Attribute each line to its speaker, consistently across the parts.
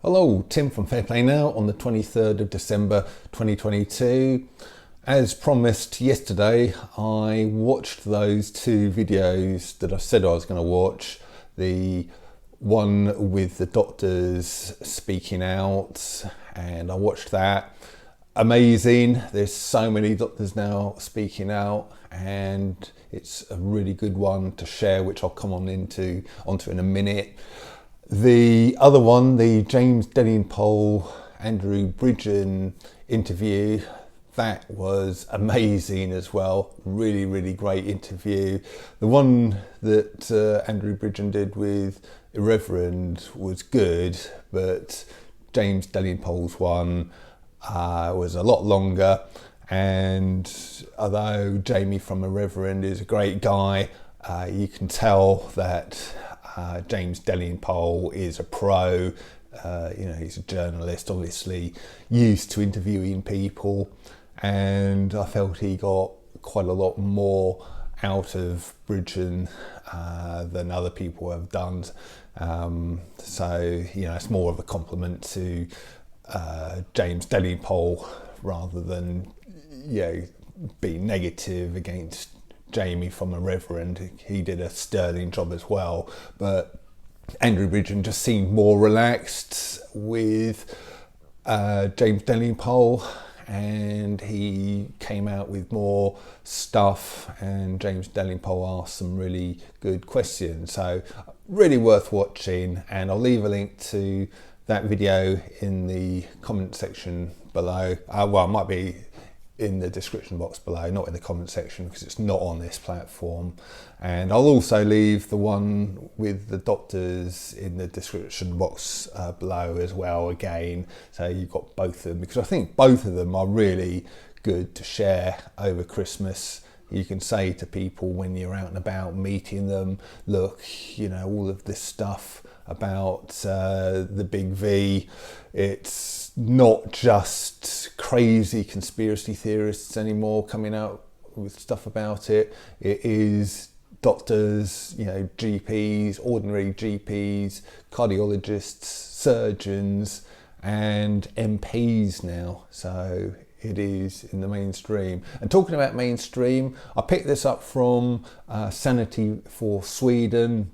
Speaker 1: Hello, Tim from Fair Play Now on the 23rd of December 2022. As promised yesterday, I watched those two videos that I said I was going to watch. The one with the doctors speaking out, and I watched that. Amazing. There's so many doctors now speaking out, and it's a really good one to share, which I'll come onto in a minute. The other one, the James Delingpole, Andrew Bridgen interview, that was amazing as well. Really, really great interview. The one that Andrew Bridgen did with Irreverend was good, but James Delingpole's one was a lot longer. And although Jamie from Irreverend is a great guy, you can tell that James Delingpole is a pro. He's a journalist, obviously used to interviewing people, and I felt he got quite a lot more out of Bridgen than other people have done. It's more of a compliment to James Delingpole rather than being negative against Jamie from Irreverend. He did a sterling job as well, but Andrew Bridgen just seemed more relaxed with James Delingpole, and he came out with more stuff, and James Delingpole asked some really good questions, so really worth watching. And I'll leave a link to that video in the comment section below. It might be in the description box below, not in the comment section because it's not on this platform. And I'll also leave the one with the doctors in the description box below as well again, so you've got both of them, because I think both of them are really good to share over Christmas. You can say to people when you're out and about meeting them, look, all of this stuff about the big V, it's not just crazy conspiracy theorists anymore coming out with stuff about it. It is doctors, GPs, ordinary GPs, cardiologists, surgeons, and MPs now. So it is in the mainstream. And talking about mainstream, I picked this up from Sanity for Sweden,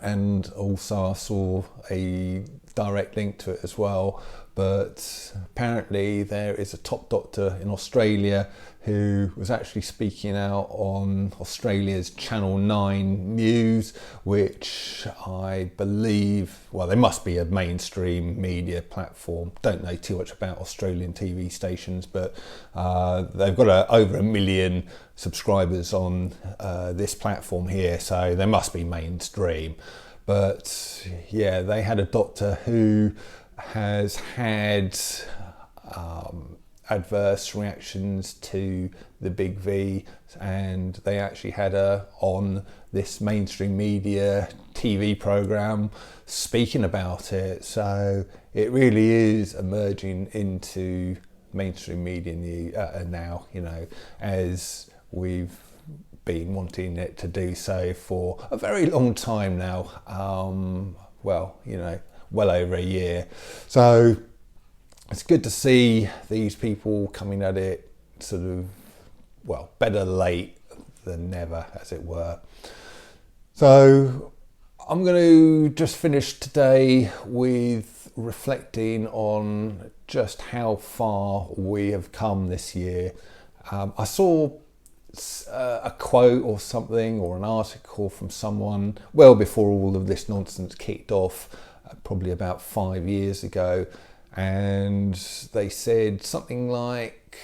Speaker 1: and also I saw a direct link to it as well. But apparently there is a top doctor in Australia who was actually speaking out on Australia's Channel 9 news, which I believe, they must be a mainstream media platform. Don't know too much about Australian TV stations, but they've got over 1 million subscribers on this platform here, so they must be mainstream. But yeah, they had a doctor who has had adverse reactions to the big V, and they actually had her on this mainstream media TV program speaking about it. So it really is emerging into mainstream media now, as we've been wanting it to do so for a very long time now. Well over a year. So it's good to see these people coming at it sort of, better late than never, as it were. So I'm going to just finish today with reflecting on just how far we have come this year. I saw a quote or something, or an article from someone well before all of this nonsense kicked off, probably about 5 years ago, and they said something like,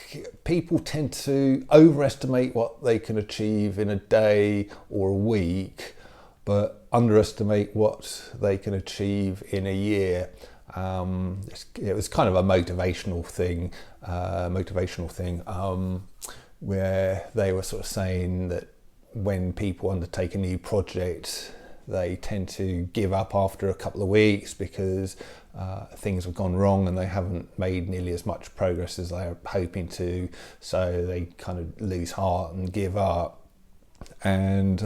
Speaker 1: people tend to overestimate what they can achieve in a day or a week, but underestimate what they can achieve in a year. It was kind of a motivational thing, where they were sort of saying that when people undertake a new project, they tend to give up after a couple of weeks because things have gone wrong and they haven't made nearly as much progress as they were hoping to, so they kind of lose heart and give up. And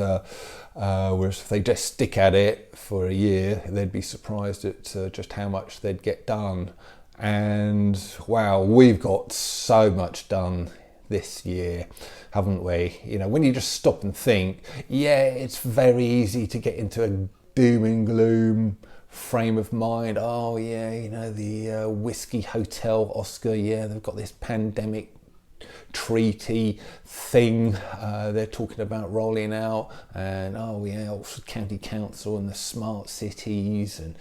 Speaker 1: whereas if they just stick at it for a year, they'd be surprised at just how much they'd get done. And wow, we've got so much done this year, haven't we? You know, when you just stop and think, yeah, it's very easy to get into a doom and gloom frame of mind. Oh yeah, you know, the Whiskey Hotel Oscar, yeah, they've got this pandemic treaty thing they're talking about rolling out, and oh yeah, Oxford County Council and the smart cities, and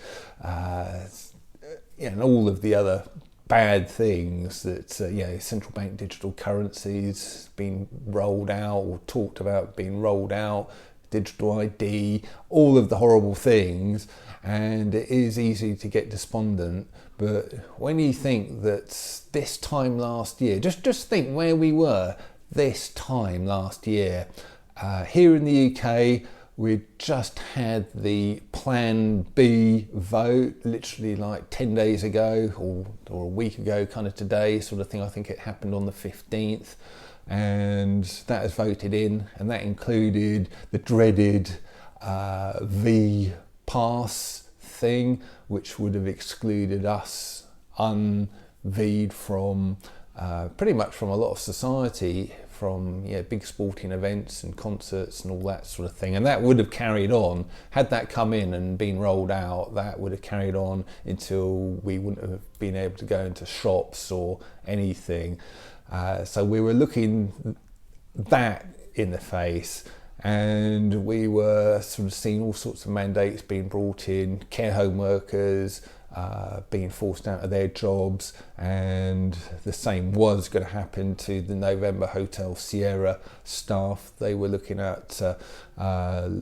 Speaker 1: and all of the other bad things that central bank digital currencies being rolled out or talked about being rolled out, digital ID, all of the horrible things. And it is easy to get despondent, but when you think that this time last year, just think where we were this time last year. Here in the UK, we just had the Plan B vote, literally like 10 days ago or a week ago, kind of today sort of thing. I think it happened on the 15th, and that is voted in, and that included the dreaded V pass thing, which would have excluded us unV'd from pretty much from a lot of society, from big sporting events and concerts and all that sort of thing. And that would have carried on, had that come in and been rolled out, that would have carried on until we wouldn't have been able to go into shops or anything. So we were looking that in the face, and we were sort of seeing all sorts of mandates being brought in, care home workers being forced out of their jobs, and the same was going to happen to the November Hotel Sierra staff. They were looking at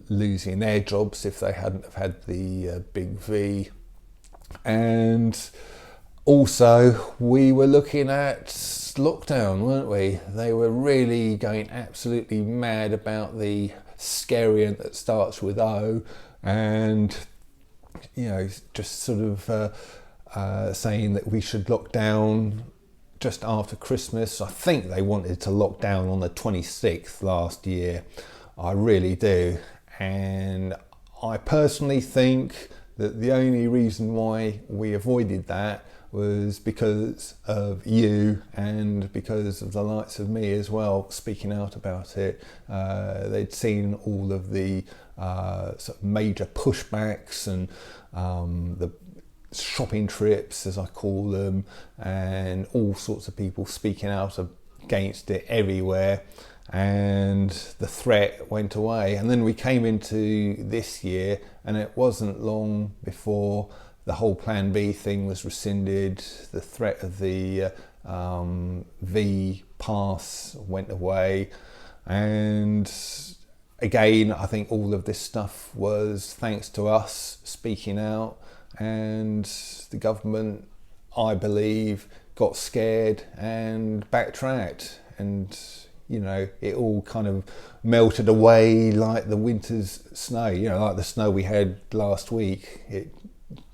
Speaker 1: losing their jobs if they hadn't have had the big V. And also we were looking at lockdown, weren't we? They were really going absolutely mad about the scariant that starts with O, and just sort of saying that we should lock down just after Christmas. I think they wanted to lock down on the 26th last year. I really do. And I personally think that the only reason why we avoided that was because of you and because of the likes of me as well, speaking out about it. They'd seen all of the sort of major pushbacks and the shopping trips, as I call them, and all sorts of people speaking out against it everywhere, and the threat went away. And then we came into this year, and it wasn't long before the whole Plan B thing was rescinded, the threat of the V pass went away, and again, I think all of this stuff was thanks to us speaking out, and the government, I believe, got scared and backtracked, and it all kind of melted away like the winter's snow, like the snow we had last week.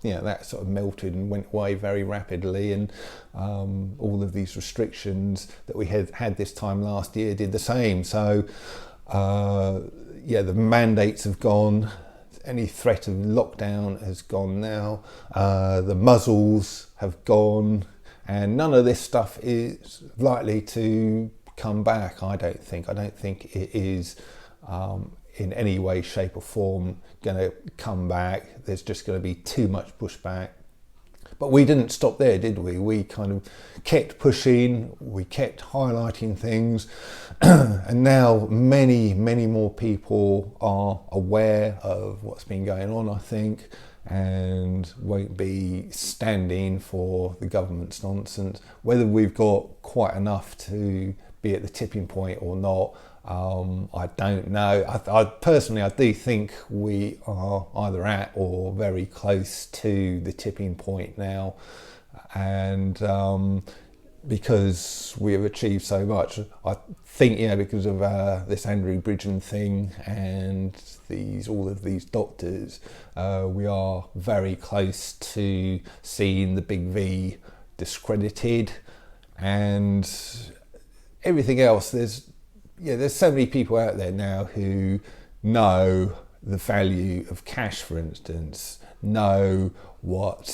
Speaker 1: That sort of melted and went away very rapidly, and all of these restrictions that we had this time last year did the same. So the mandates have gone, any threat of lockdown has gone now, the muzzles have gone, and none of this stuff is likely to come back. I don't think it is in any way, shape or form going to come back. There's just going to be too much pushback. But we didn't stop there, did we? We kind of kept pushing, we kept highlighting things, and now many, many more people are aware of what's been going on, I think, and won't be standing for the government's nonsense. Whether we've got quite enough to be at the tipping point or not, I don't know. I personally do think we are either at or very close to the tipping point now, and because we have achieved so much, I think because of this Andrew Bridgen thing and all of these doctors, we are very close to seeing the big V discredited, and everything else, there's there's so many people out there now who know the value of cash, for instance, know what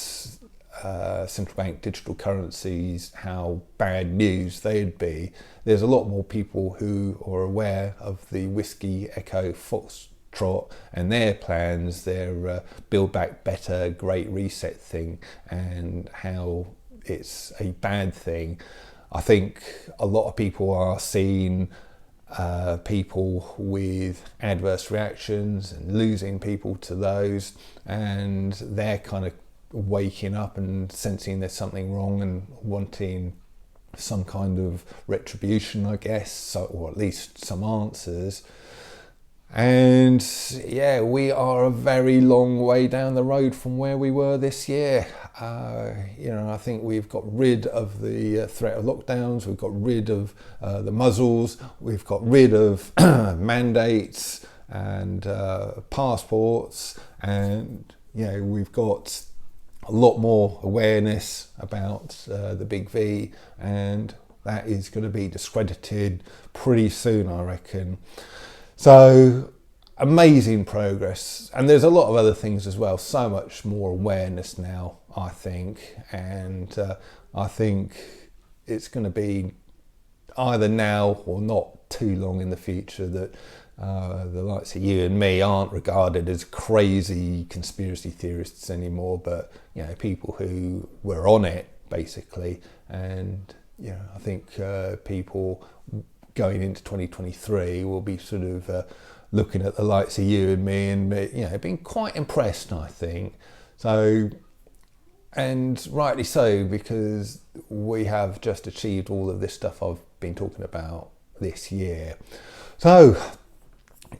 Speaker 1: central bank digital currencies, how bad news they'd be. There's a lot more people who are aware of the Whiskey Echo Foxtrot and their plans, their Build Back Better, Great Reset thing, and how it's a bad thing. I think a lot of people are seeing people with adverse reactions and losing people to those, and they're kind of waking up and sensing there's something wrong and wanting some kind of retribution, I guess, or at least some answers. And yeah, we are a very long way down the road from where we were this year. I think we've got rid of the threat of lockdowns, we've got rid of the muzzles, we've got rid of mandates and passports, and we've got a lot more awareness about the big V, and that is going to be discredited pretty soon, I reckon. So amazing progress, and there's a lot of other things as well, so much more awareness now, I think, and I think it's going to be either now or not too long in the future that the likes of you and me aren't regarded as crazy conspiracy theorists anymore, but people who were on it basically. And I think people going into 2023 will be sort of looking at the likes of you and me and being quite impressed, I think. So, and rightly so, because we have just achieved all of this stuff I've been talking about this year. So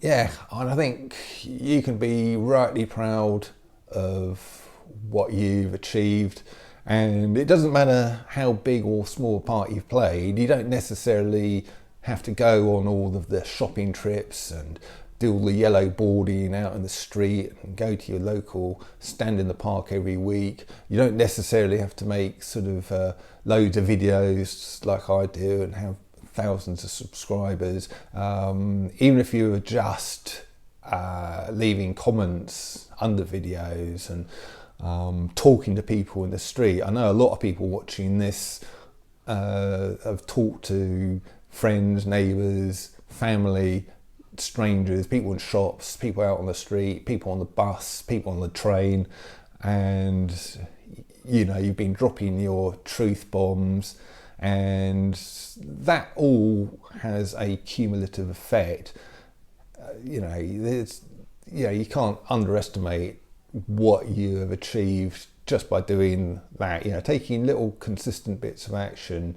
Speaker 1: yeah, and I think you can be rightly proud of what you've achieved, and it doesn't matter how big or small a part you've played. You don't necessarily have to go on all of the shopping trips and do all the yellow boarding out in the street and go to your local stand in the park every week. You don't necessarily have to make sort of loads of videos like I do and have thousands of subscribers. Even if you are just leaving comments under videos and talking to people in the street. I know a lot of people watching this have talked to friends, neighbours, family, strangers, people in shops, people out on the street, people on the bus, people on the train, and you've been dropping your truth bombs, and that all has a cumulative effect. You can't underestimate what you have achieved just by doing that. Taking little consistent bits of action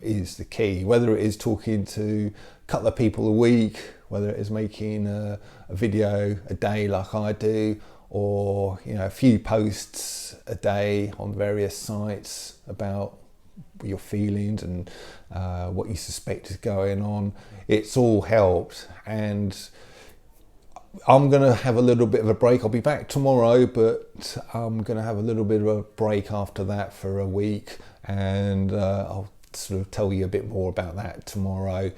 Speaker 1: is the key, whether it is talking to a couple of people a week, whether it is making a video a day like I do, or a few posts a day on various sites about your feelings and what you suspect is going on. It's all helped, and I'm going to have a little bit of a break. I'll be back tomorrow, but I'm going to have a little bit of a break after that for a week, and I'll sort of tell you a bit more about that tomorrow,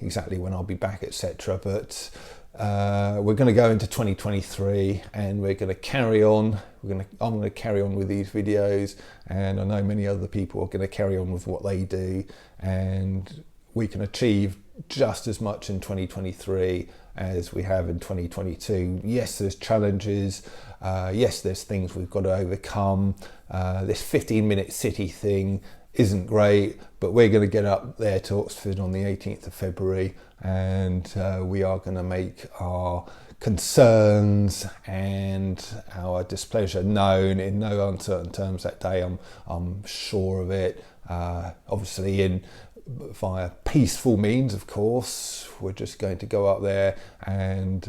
Speaker 1: exactly when I'll be back, etc. But we're going to go into 2023 and we're going to carry on. I'm going to carry on with these videos, and I know many other people are going to carry on with what they do, and we can achieve just as much in 2023 as we have in 2022. Yes, there's challenges. Yes, there's things we've got to overcome. This 15-minute city thing isn't great, but we're going to get up there to Oxford on the 18th of February, and we are going to make our concerns and our displeasure known in no uncertain terms that day. I'm sure of it. Obviously via peaceful means, of course. We're just going to go up there and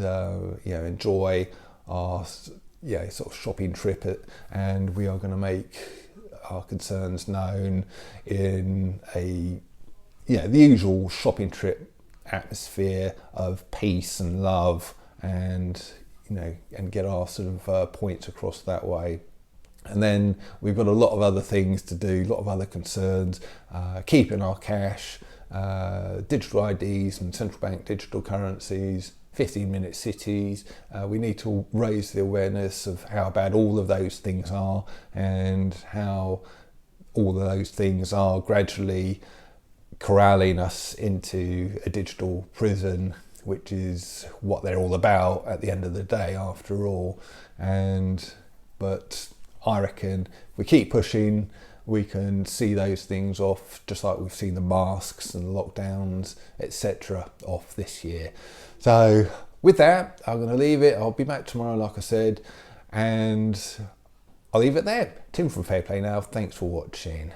Speaker 1: enjoy our sort of shopping trip, and we are going to make our concerns known in the usual shopping trip atmosphere of peace and love, and get our sort of points across that way. And then we've got a lot of other things to do, a lot of other concerns, keeping our cash, digital IDs and central bank digital currencies, 15-minute cities. We need to raise the awareness of how bad all of those things are and how all of those things are gradually corralling us into a digital prison, which is what they're all about at the end of the day, after all. But I reckon if we keep pushing, we can see those things off, just like we've seen the masks and lockdowns, etc. off this year. So with that, I'm going to leave it. I'll be back tomorrow, like I said, and I'll leave it there. Tim from Fair Play Now. Thanks for watching.